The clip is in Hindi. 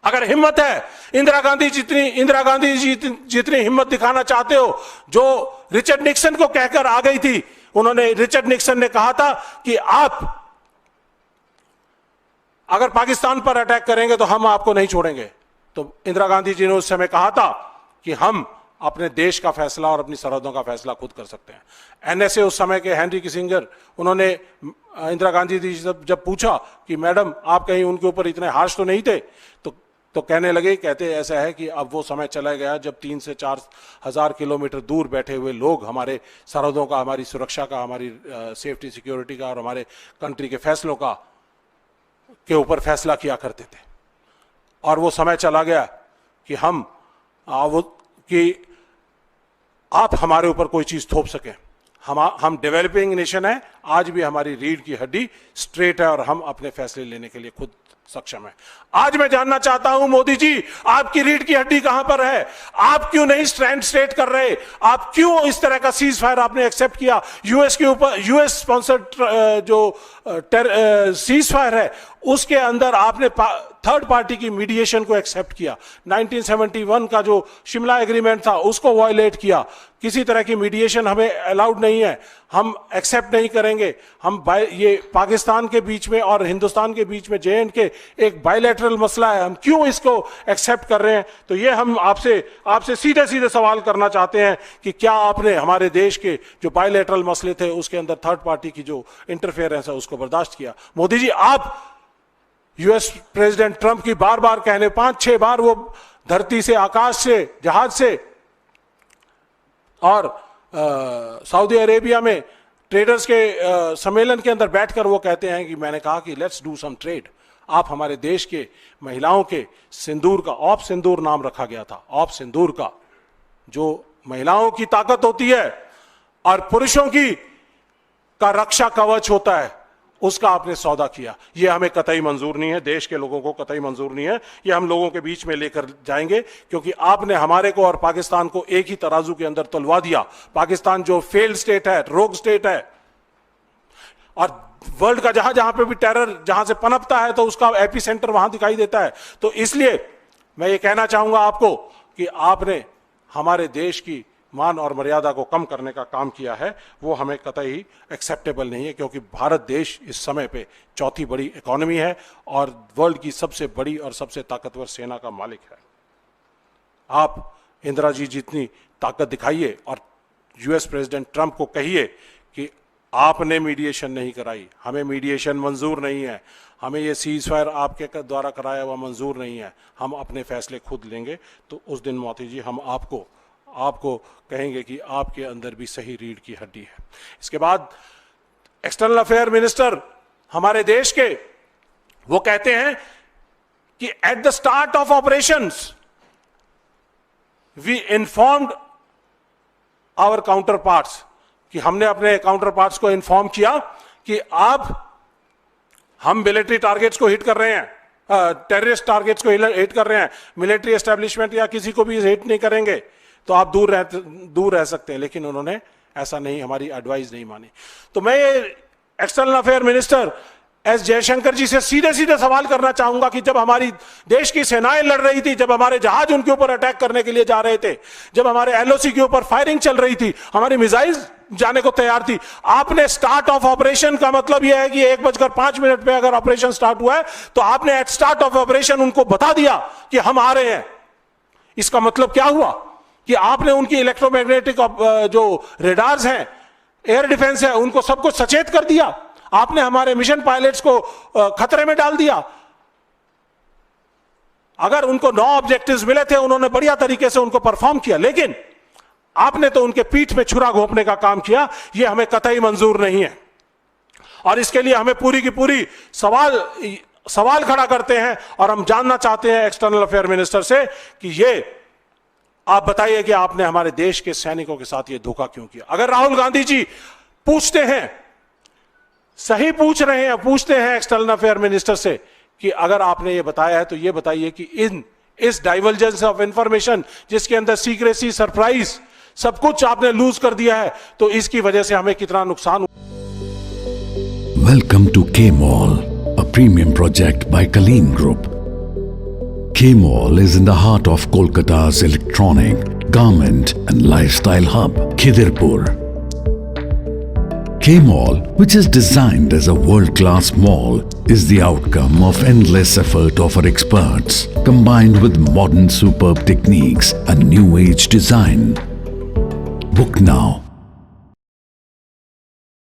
अगर हिम्मत है, इंदिरा गांधी जी जितनी हिम्मत दिखाना चाहते हो, जो रिचर्ड निक्सन को कहकर आ गई थी, उन्होंने, रिचर्ड निक्सन ने कहा था कि आप अगर पाकिस्तान पर अटैक करेंगे तो हम आपको नहीं छोड़ेंगे। तो इंदिरा गांधी जी ने उस समय कहा था कि हम अपने देश का फैसला और अपनी सरहदों का फैसला खुद कर सकते हैं। एनएसए उस समय के हेनरी किसिंजर, उन्होंने इंदिरा गांधी जी से जब पूछा कि मैडम आप कहीं उनके ऊपर इतने हार्श तो नहीं थे, तो कहने लगे, कहते ऐसा है कि अब वो समय चला गया जब 3 से 4 हजार किलोमीटर दूर बैठे हुए लोग हमारे सरहदों का, हमारी सुरक्षा का, हमारी सेफ्टी सिक्योरिटी का और हमारे कंट्री के फैसलों का के ऊपर फैसला किया करते थे। और वो समय चला गया कि आप हमारे ऊपर कोई चीज थोप सकें। हम डेवलपिंग नेशन है, आज भी हमारी रीढ़ की हड्डी स्ट्रेट है और हम अपने फैसले लेने के लिए खुद सक्षम है। आज मैं जानना चाहता हूं मोदी जी, आपकी रीढ़ की हड्डी कहां पर है? आप क्यों नहीं स्टैंड स्ट्रेट कर रहे? आप क्यों इस तरह का सीज फायर आपने एक्सेप्ट किया? यूएस के ऊपर, यूएस स्पॉन्सर्ड जो सीज फायर है, उसके अंदर आपने थर्ड पार्टी की मीडिएशन को एक्सेप्ट किया। 1971 का जो शिमला एग्रीमेंट था उसको वायलेट किया। किसी तरह की मीडिएशन हमें अलाउड नहीं है, हम एक्सेप्ट नहीं करेंगे। हम ये पाकिस्तान के बीच में और हिंदुस्तान के बीच में J&K एक बायलैटरल मसला है, हम क्यों इसको एक्सेप्ट कर रहे हैं? तो ये हम आपसे सीधे सीधे सवाल करना चाहते हैं कि क्या आपने हमारे देश के जो बायलैटरल मसले थे उसके अंदर थर्ड पार्टी की जो इंटरफेरेंस है उसको बर्दाश्त किया? मोदी जी, आप यूएस प्रेसिडेंट ट्रंप की बार बार कहने, 5-6 बार वो धरती से, आकाश से, जहाज से और सऊदी अरेबिया में ट्रेडर्स के सम्मेलन के अंदर बैठकर वो कहते हैं कि मैंने कहा कि लेट्स डू सम ट्रेड। आप हमारे देश के महिलाओं के सिंदूर का, ऑफ सिंदूर नाम रखा गया था, ऑफ सिंदूर का, जो महिलाओं की ताकत होती है और पुरुषों की का रक्षा कवच होता है, उसका आपने सौदा किया। यह हमें कतई मंजूर नहीं है, देश के लोगों को कतई मंजूर नहीं है। यह हम लोगों के बीच में लेकर जाएंगे, क्योंकि आपने हमारे को और पाकिस्तान को एक ही तराजू के अंदर तुलवा दिया। पाकिस्तान जो फेल्ड स्टेट है, रोग स्टेट है, और वर्ल्ड का जहां जहां पे भी टेरर जहां से पनपता है तो उसका एपी सेंटर वहां दिखाई देता है। तो इसलिए मैं ये कहना चाहूंगा आपको कि आपने हमारे देश की मान और मर्यादा को कम करने का काम किया है, वो हमें कतई एक्सेप्टेबल नहीं है, क्योंकि भारत देश इस समय पे चौथी बड़ी इकोनॉमी है और वर्ल्ड की सबसे बड़ी और सबसे ताकतवर सेना का मालिक है। आप इंदिरा जी जितनी ताकत दिखाइए और यूएस प्रेसिडेंट ट्रंप को कहिए कि आपने मीडिएशन नहीं कराई, हमें मीडिएशन मंजूर नहीं है, हमें ये सीज फायर आपके द्वारा कराया हुआ मंजूर नहीं है, हम अपने फैसले खुद लेंगे। तो उस दिन मोदी जी हम आपको कहेंगे कि आपके अंदर भी सही रीढ़ की हड्डी है। इसके बाद एक्सटर्नल अफेयर मिनिस्टर हमारे देश के, वो कहते हैं कि at the start of operations we informed our counterparts, कि हमने अपने काउंटर पार्ट्स को इन्फॉर्म किया कि हम मिलिट्री टारगेट्स को हिट कर रहे हैं, टेररिस्ट टारगेट्स को हिट कर रहे हैं, मिलिट्री एस्टेब्लिशमेंट या किसी को भी हिट नहीं करेंगे, तो आप दूर रह सकते हैं। लेकिन उन्होंने ऐसा नहीं, हमारी एडवाइस नहीं मानी। तो मैं ये external affair minister S Jaishankar ji से सीधे सीधे सवाल करना चाहूंगा कि जब हमारी देश की सेनाएं लड़ रही थी, जब हमारे जहाज उनके ऊपर अटैक करने के लिए जा रहे थे, जब हमारे एलओसी के ऊपर फायरिंग चल रही थी, हमारी मिसाइल जाने को तैयार थी, आपने स्टार्ट ऑफ ऑपरेशन का मतलब यह है कि 1:05 पे अगर ऑपरेशन स्टार्ट हुआ है तो आपने एट स्टार्ट ऑफ ऑपरेशन उनको बता दिया कि हम आ रहे हैं। इसका मतलब क्या हुआ कि आपने उनकी इलेक्ट्रोमैग्नेटिक जो रेडार्स हैं, एयर डिफेंस है, उनको सबको सचेत कर दिया। आपने हमारे मिशन पायलट्स को खतरे में डाल दिया। अगर उनको 9 ऑब्जेक्टिव्स मिले थे, उन्होंने बढ़िया तरीके से उनको परफॉर्म किया, लेकिन आपने तो उनके पीठ में छुरा घोंपने का काम किया। यह हमें कतई मंजूर नहीं है और इसके लिए हमें पूरी की पूरी सवाल खड़ा करते हैं। और हम जानना चाहते हैं एक्सटर्नल अफेयर मिनिस्टर से कि ये आप बताइए कि आपने हमारे देश के सैनिकों के साथ ये धोखा क्यों किया। अगर राहुल गांधी जी पूछते हैं, सही पूछते हैं एक्सटर्नल अफेयर मिनिस्टर से कि अगर आपने ये बताया है तो ये बताइए कि इस डाइवर्जेंस ऑफ इंफॉर्मेशन, जिसके अंदर सीक्रेसी, सरप्राइज, सब कुछ आपने लूज कर दिया है, तो इसकी वजह से हमें कितना नुकसान। Welcome to K mall, a premium project by कलीन group. K-Mall is in the heart of Kolkata's electronic, garment and lifestyle hub, Khidirpur. K-Mall, which is designed as a world-class mall, is the outcome of endless effort of our experts, combined with modern superb techniques and new age design. Book now